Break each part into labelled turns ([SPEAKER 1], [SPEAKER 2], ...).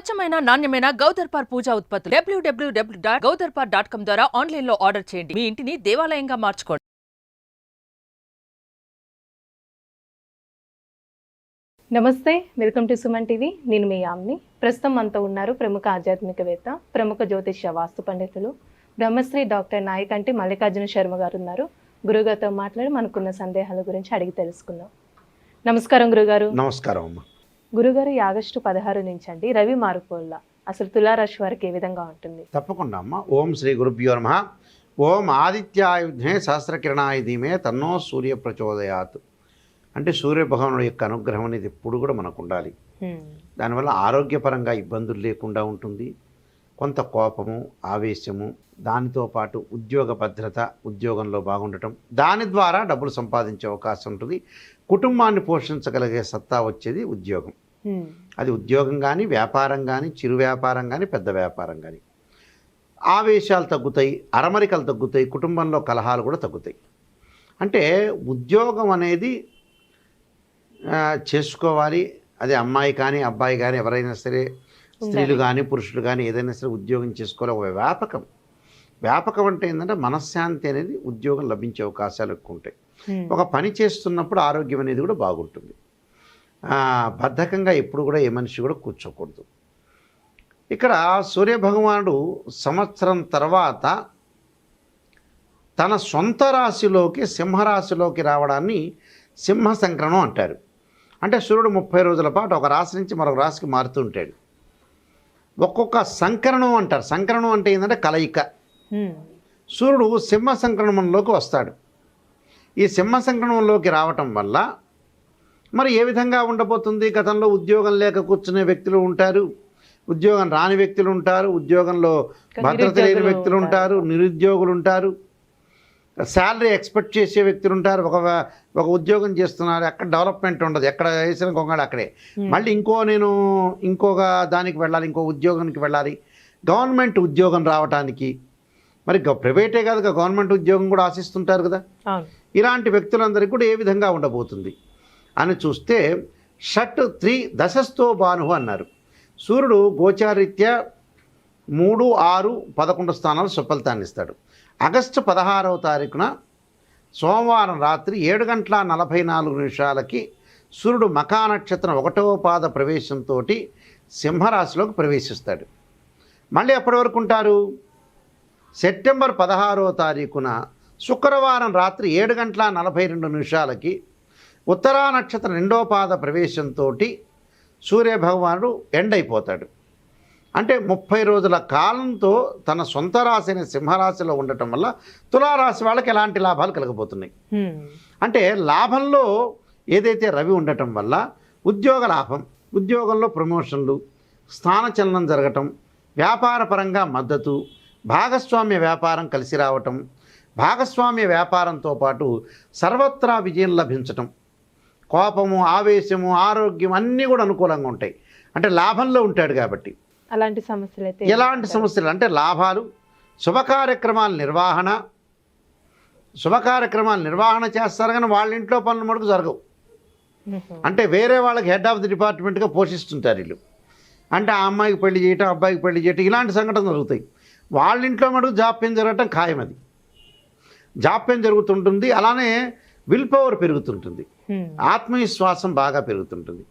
[SPEAKER 1] స్వచ్ఛమైన నాణ్యమైన గౌదర్పార్ పూజా ఉత్పత్తులు www.gaudarpar.com ద్వారా ఆన్లైన్ లో ఆర్డర్ చేయండి. మీ ఇంటిని దేవాలయంగా మార్చుకోండి.
[SPEAKER 2] నమస్తే, వెల్కమ్ టు సుమన్ టీవీ. నేను మీ యామ్ని. ప్రస్తుతం మనతో ఉన్నారు ప్రముఖ ఆధ్యాత్మికవేత్త, ప్రముఖ జ్యోతిష్య వాస్తు పండితులు బ్రహ్మశ్రీ డాక్టర్ నాయకంటి మల్లికార్జున శర్మ గారు ఉన్నారు. గురుగారితో మాట్లాడి మనకున్న సందేహాల గురించి అడిగి తెలుసుకుందాం. నమస్కారం గురుగారు.
[SPEAKER 3] నమస్కారం అమ్మ.
[SPEAKER 2] గురుగారు, ఈ ఆగస్టు 16 నుంచి అండి రవి మారుకోళ్ళ అసలు తులారాశి వారికి ఏ విధంగా ఉంటుంది?
[SPEAKER 3] తప్పకుండా అమ్మ. ఓం శ్రీ గురుభ్యో నమః. ఓం ఆదిత్యాయుధే సహస్రకిరణాయ ధీమే తన్నో సూర్య ప్రచోదయాత్. అంటే సూర్యభగవానుడి యొక్క అనుగ్రహం అనేది ఎప్పుడు కూడా మనకు ఉండాలి. దానివల్ల ఆరోగ్యపరంగా ఇబ్బందులు లేకుండా ఉంటుంది. కొంత కోపము, ఆవేశము, దానితో పాటు ఉద్యోగ భద్రత, ఉద్యోగంలో బాగుండటం, దాని ద్వారా డబ్బులు సంపాదించే అవకాశం ఉంటుంది. కుటుంబాన్ని పోషించగలిగే సత్తా వచ్చేది ఉద్యోగం. అది ఉద్యోగం కానీ, వ్యాపారం కానీ, చిరు వ్యాపారం కానీ, పెద్ద వ్యాపారం కానీ. ఆవేశాలు తగ్గుతాయి, అరమరికలు తగ్గుతాయి, కుటుంబంలో కలహాలు కూడా తగ్గుతాయి. అంటే ఉద్యోగం అనేది చేసుకోవాలి. అది అమ్మాయి కానీ, అబ్బాయి కానీ, ఎవరైనా సరే, స్త్రీలు కానీ, పురుషులు కానీ, ఏదైనా సరే ఉద్యోగం చేసుకోవాలి. ఒక వ్యాపకం అంటే ఏంటంటే మనశ్శాంతి అనేది ఉద్యోగం లభించే అవకాశాలు ఎక్కువ ఉంటాయి. ఒక పని చేస్తున్నప్పుడు ఆరోగ్యం అనేది కూడా బాగుంటుంది. బద్ధకంగా ఎప్పుడు కూడా ఏ మనిషి కూడా కూర్చోకూడదు. ఇక్కడ సూర్యభగవానుడు సంవత్సరం తర్వాత తన సొంత రాశిలోకి, సింహరాశిలోకి రావడాన్ని సింహ సంక్రమణం అంటారు. అంటే సూర్యుడు 30 రోజుల పాటు ఒక రాశి నుంచి మరొక రాశికి మారుతూ ఉంటాడు. ఒక్కొక్క సంకరణం అంటారు. సంకరణం అంటే ఏంటంటే కలయిక. సూర్యుడు సింహ సంక్రమణంలోకి వస్తాడు. ఈ సింహ సంక్రమణంలోకి రావటం వల్ల మరి ఏ విధంగా ఉండబోతుంది? గతంలో ఉద్యోగం లేక కూర్చునే వ్యక్తులు ఉంటారు, ఉద్యోగం రాని వ్యక్తులు ఉంటారు, ఉద్యోగంలో భద్రత లేని వ్యక్తులు ఉంటారు, నిరుద్యోగులు ఉంటారు, శాలరీ ఎక్స్పెక్ట్ చేసే వ్యక్తులు ఉంటారు. ఒక ఉద్యోగం చేస్తున్నారు, ఎక్కడ డెవలప్మెంట్ ఉండదు, ఎక్కడ వేసిన కొంగాడు అక్కడే. మళ్ళీ ఇంకొక దానికి వెళ్ళాలి, ఇంకో ఉద్యోగానికి వెళ్ళాలి. గవర్నమెంట్ ఉద్యోగం రావడానికి మరి ప్రైవేటే కాదు, గవర్నమెంట్ ఉద్యోగం కూడా ఆశిస్తుంటారు కదా. ఇలాంటి వ్యక్తులందరికీ కూడా ఏ విధంగా ఉండబోతుంది అని చూస్తే షట్ 3 దశస్థో భాను అన్నారు. సూర్యుడు గోచారీత్యా 3, 6, 11 స్థానాలు సుఫలితాన్ని ఇస్తాడు. ఆగస్టు 16వ తారీఖున సోమవారం రాత్రి 7:44 సూర్యుడు మఖా నక్షత్రం 1వ పాద ప్రవేశంతో సింహరాశిలోకి ప్రవేశిస్తాడు. మళ్ళీ ఎప్పటి వరకు ఉంటారు? సెప్టెంబర్ 16వ తారీఖున శుక్రవారం రాత్రి 7:42 ఉత్తరా నక్షత్రం 2వ పాద ప్రవేశంతో సూర్యభగవానుడు ఎండ్ అయిపోతాడు. అంటే 30 రోజుల కాలంతో తన సొంత రాశి అయిన సింహరాశిలో ఉండటం వల్ల తులారాశి వాళ్ళకి ఎలాంటి లాభాలు కలగబోతున్నాయి అంటే, లాభంలో ఏదైతే రవి ఉండటం వల్ల ఉద్యోగ లాభం, ఉద్యోగంలో ప్రమోషన్లు, స్థానచలనం జరగటం, వ్యాపారపరంగా మద్దతు, భాగస్వామ్య వ్యాపారం కలిసి రావటం, భాగస్వామ్య వ్యాపారంతో పాటు సర్వత్రా విజయం లభించటం, కోపము, ఆవేశము, ఆరోగ్యం అన్నీ కూడా అనుకూలంగా ఉంటాయి. అంటే లాభంలో ఉంటాడు కాబట్టి
[SPEAKER 2] అలాంటి సమస్యలు అయితే
[SPEAKER 3] ఎలాంటి సమస్యలు అంటే లాభాలు, శుభకార్యక్రమాల నిర్వహణ చేస్తారు, కానీ వాళ్ళ ఇంట్లో పనులు మటుకు జరగవు. అంటే వేరే వాళ్ళకి హెడ్ ఆఫ్ ది డిపార్ట్మెంట్గా పోషిస్తుంటారు వీళ్ళు. అంటే ఆ అమ్మాయికి పెళ్లి చేయటం, అబ్బాయికి పెళ్లి చేయటం, ఇలాంటి సంఘటనలు జరుగుతాయి. వాళ్ళ ఇంట్లో మటుకు జాప్యం జరగటం ఖాయం. అది జాప్యం జరుగుతుంటుంది. అలానే విల్ పవర్ పెరుగుతుంటుంది, ఆత్మవిశ్వాసం బాగా పెరుగుతుంటుంది.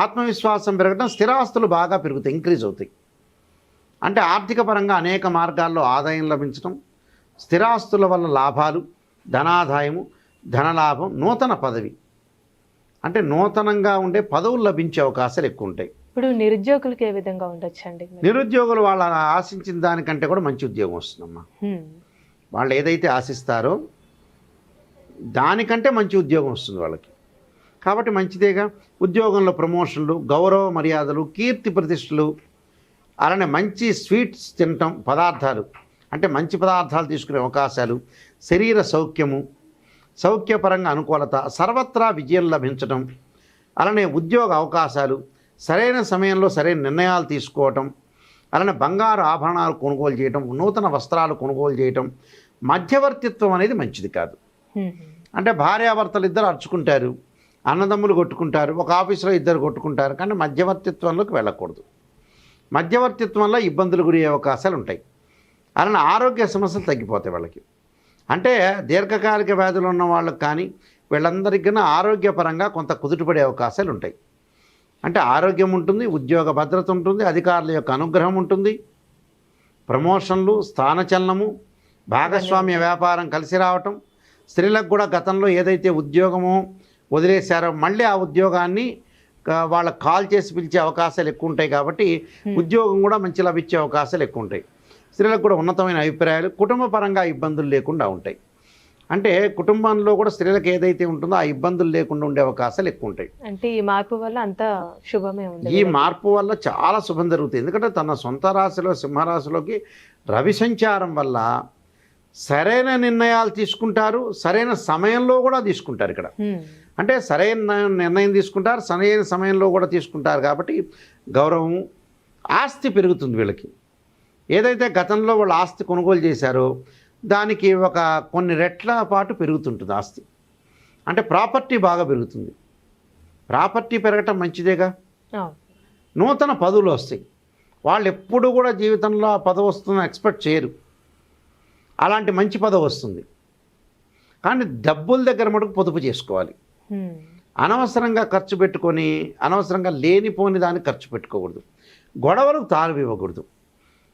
[SPEAKER 3] ఆత్మవిశ్వాసం పెరగడం, స్థిరాస్తులు బాగా పెరుగుతాయి, ఇంక్రీజ్ అవుతాయి. అంటే ఆర్థిక పరంగా అనేక మార్గాల్లో ఆదాయం లభించడం, స్థిరాస్తుల వల్ల లాభాలు, ధనాదాయము, ధనలాభం, నూతన పదవి, అంటే నూతనంగా ఉండే పదవులు లభించే అవకాశాలు ఎక్కువ ఉంటాయి.
[SPEAKER 2] ఇప్పుడు నిరుద్యోగులకు ఏ విధంగా ఉండొచ్చండి?
[SPEAKER 3] నిరుద్యోగులు వాళ్ళ ఆశించిన దానికంటే కూడా మంచి ఉద్యోగం వస్తుందమ్మా. వాళ్ళు ఏదైతే ఆశిస్తారో దానికంటే మంచి ఉద్యోగం వస్తుంది వాళ్ళకి. కాబట్టి మంచిదేగా. ఉద్యోగంలో ప్రమోషన్లు, గౌరవ మర్యాదలు, కీర్తి ప్రతిష్టలు, అలానే మంచి స్వీట్స్ తినటం, పదార్థాలు అంటే మంచి పదార్థాలు తీసుకునే అవకాశాలు, శరీర సౌఖ్యము, సౌఖ్యపరంగా అనుకూలత, సర్వత్రా విజయం లభించటం, అలానే ఉద్యోగ అవకాశాలు, సరైన సమయంలో సరైన నిర్ణయాలు తీసుకోవటం, అలానే బంగారు ఆభరణాలు కొనుగోలు చేయటం, నూతన వస్త్రాలు కొనుగోలు చేయటం. మధ్యవర్తిత్వం అనేది మంచిది కాదు. అంటే భార్యాభర్తలు ఇద్దరు అరుచుకుంటారు, అన్నదమ్ములు కొట్టుకుంటారు, ఒక ఆఫీసులో ఇద్దరు కొట్టుకుంటారు, కానీ మధ్యవర్తిత్వంలోకి వెళ్ళకూడదు. మధ్యవర్తిత్వం వల్ల ఇబ్బందులు గురయ్యే అవకాశాలు ఉంటాయి. అలానే ఆరోగ్య సమస్యలు తగ్గిపోతాయి వాళ్ళకి. అంటే దీర్ఘకాలిక వ్యాధులు ఉన్న వాళ్ళకి కానీ వీళ్ళందరికీ కన్నా ఆరోగ్యపరంగా కొంత కుదుటపడే అవకాశాలు ఉంటాయి. అంటే ఆరోగ్యం ఉంటుంది, ఉద్యోగ భద్రత ఉంటుంది, అధికారుల యొక్క అనుగ్రహం ఉంటుంది, ప్రమోషన్లు, స్థానచలనము, భాగస్వామ్య వ్యాపారం కలిసి రావటం, స్త్రీలకు కూడా గతంలో ఏదైతే ఉద్యోగమో వదిలేశారో మళ్ళీ ఆ ఉద్యోగాన్ని వాళ్ళకి కాల్ చేసి పిలిచే అవకాశాలు ఎక్కువ ఉంటాయి. కాబట్టి ఉద్యోగం కూడా మంచి లభించే అవకాశాలు ఎక్కువ ఉంటాయి. స్త్రీలకు కూడా ఉన్నతమైన అభిప్రాయాలు, కుటుంబ పరంగా ఇబ్బందులు లేకుండా ఉంటాయి. అంటే కుటుంబంలో కూడా స్త్రీలకు ఏదైతే ఉంటుందో ఆ ఇబ్బందులు లేకుండా ఉండే అవకాశాలు ఎక్కువ ఉంటాయి.
[SPEAKER 2] అంటే ఈ మార్పు వల్ల అంత శుభమే ఉంది.
[SPEAKER 3] ఈ మార్పు వల్ల చాలా శుభం జరుగుతుంది. ఎందుకంటే తన సొంత రాశిలో సింహరాశిలోకి రవి సంచారం వల్ల సరైన నిర్ణయాలు తీసుకుంటారు, సరైన సమయంలో కూడా తీసుకుంటారు. ఇక్కడ అంటే సరైన నిర్ణయం తీసుకుంటారు, సరైన సమయంలో కూడా తీసుకుంటారు. కాబట్టి గౌరవం, ఆస్తి పెరుగుతుంది వీళ్ళకి. ఏదైతే గతంలో వాళ్ళు ఆస్తి కొనుగోలు చేశారో దానికి ఒక కొన్ని రెట్ల పాటు పెరుగుతుంటుంది ఆస్తి. అంటే ప్రాపర్టీ బాగా పెరుగుతుంది. ప్రాపర్టీ పెరగటం మంచిదేగా. నూతన పదవులు వస్తాయి. వాళ్ళు ఎప్పుడు కూడా జీవితంలో ఆ పదవి వస్తుందని ఎక్స్పెక్ట్ చేయరు. అలాంటి మంచి పదవి వస్తుంది. కానీ డబ్బుల దగ్గర మటుకు పొదుపు చేసుకోవాలి. అనవసరంగా ఖర్చు పెట్టుకొని అనవసరంగా లేనిపోని దాన్ని ఖర్చు పెట్టుకోకూడదు. గొడవలకు తాళం ఇవ్వకూడదు.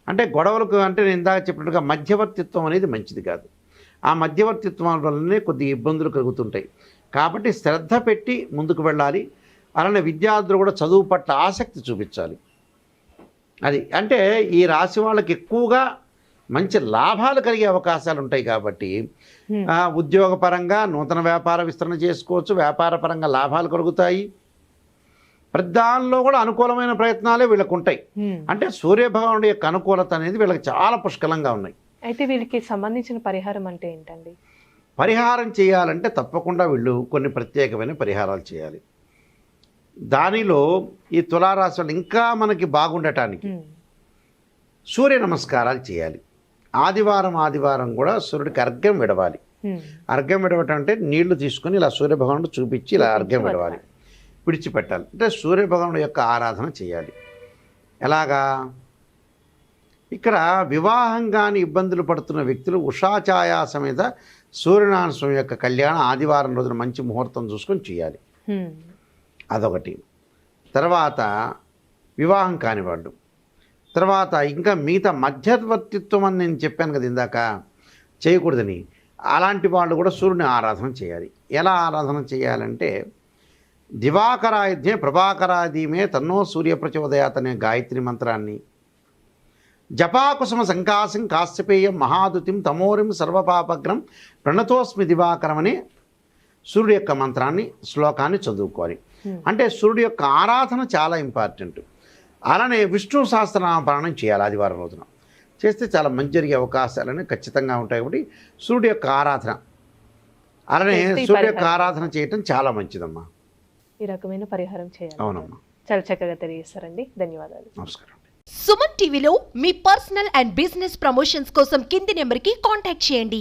[SPEAKER 3] అంటే గొడవలకు అంటే నేను ఇందాక చెప్పినట్టుగా మధ్యవర్తిత్వం అనేది మంచిది కాదు. ఆ మధ్యవర్తిత్వం వల్లనే కొద్దిగా ఇబ్బందులు కలుగుతుంటాయి. కాబట్టి శ్రద్ధ పెట్టి ముందుకు వెళ్ళాలి. అలానే విద్యార్థులు కూడా చదువు పట్ల ఆసక్తి చూపించాలి. అది అంటే ఈ రాశి వాళ్ళకి ఎక్కువగా మంచి లాభాలు కలిగే అవకాశాలు ఉంటాయి. కాబట్టి ఉద్యోగపరంగా నూతన వ్యాపార విస్తరణ చేసుకోవచ్చు, వ్యాపారపరంగా లాభాలు కలుగుతాయి. ప్రధానంలో కూడా అనుకూలమైన ప్రయత్నాలే వీళ్ళకు ఉంటాయి. అంటే సూర్యభగవానుడి యొక్క అనుకూలత అనేది వీళ్ళకి చాలా పుష్కలంగా ఉన్నాయి.
[SPEAKER 2] అయితే వీళ్ళకి సంబంధించిన పరిహారం అంటే ఏంటండి?
[SPEAKER 3] పరిహారం చేయాలంటే తప్పకుండా వీళ్ళు కొన్ని ప్రత్యేకమైన పరిహారాలు చేయాలి. దానిలో ఈ తులారాశి వాళ్ళు ఇంకా మనకి బాగుండటానికి సూర్య నమస్కారాలు చేయాలి. ఆదివారం కూడా సూర్యుడికి అర్ఘ్యం విడవాలి. అర్ఘ్యం విడవటం అంటే నీళ్లు తీసుకొని ఇలా సూర్యభగవానుడు చూపించి ఇలా అర్ఘ్యం విడవాలి, విడిచిపెట్టాలి. అంటే సూర్యభగవానుడు యొక్క ఆరాధన చేయాలి. ఎలాగా? ఇక్కడ వివాహం కాని ఇబ్బందులు పడుతున్న వ్యక్తులు ఉషాఛాయా సమేత సూర్యనారాయణ స్వామి యొక్క కళ్యాణం ఆదివారం రోజున మంచి ముహూర్తం చూసుకొని చేయాలి. అదొకటి. తర్వాత వివాహం కానివాళ్ళు, తర్వాత ఇంకా మిగతా మధ్యవర్తిత్వం అని నేను చెప్పాను కదా ఇందాక చేయకూడదని, అలాంటి వాళ్ళు కూడా సూర్యుని ఆరాధన చేయాలి. ఎలా ఆరాధన చేయాలంటే దివాకరాయుధ్యే ప్రభాకరాదీమే తన్నో సూర్య ప్రచోదయాత్ అనే గాయత్రి మంత్రాన్ని, జపాకుసుమ సంకాసం కాశ్యపేయం మహాదుతిం తమోరిం సర్వపాపగ్రం ప్రణతోస్మి దివాకరం అనే సూర్యుడు యొక్క మంత్రాన్ని, శ్లోకాన్ని చదువుకోవాలి. అంటే సూర్యుడు యొక్క ఆరాధన చాలా ఇంపార్టెంట్. అలానే విష్ణు సహస్రనామ పారాయణం చేయాలి ఆదివారం రోజున. చేస్తే చాలా మంచి జరిగే అవకాశాలని ఖచ్చితంగా ఉంటాయి. కాబట్టి సూర్యుడు యొక్క ఆరాధన, అలానే సూర్యుడు యొక్క ఆరాధన చేయటం చాలా మంచిదమ్మా.
[SPEAKER 2] ఈ రకమైన పరిహారం చేయాలి.
[SPEAKER 3] అవునమ్మా.
[SPEAKER 2] చాలా చక్కగా తెలియజేస్తారండి. ధన్యవాదాలు.
[SPEAKER 3] నమస్కారం.
[SPEAKER 4] సుమన్ టీవీలో మీ పర్సనల్ అండ్ బిజినెస్ ప్రమోషన్స్ కోసం కింది నెంబర్కి కాంటాక్ట్ చేయండి.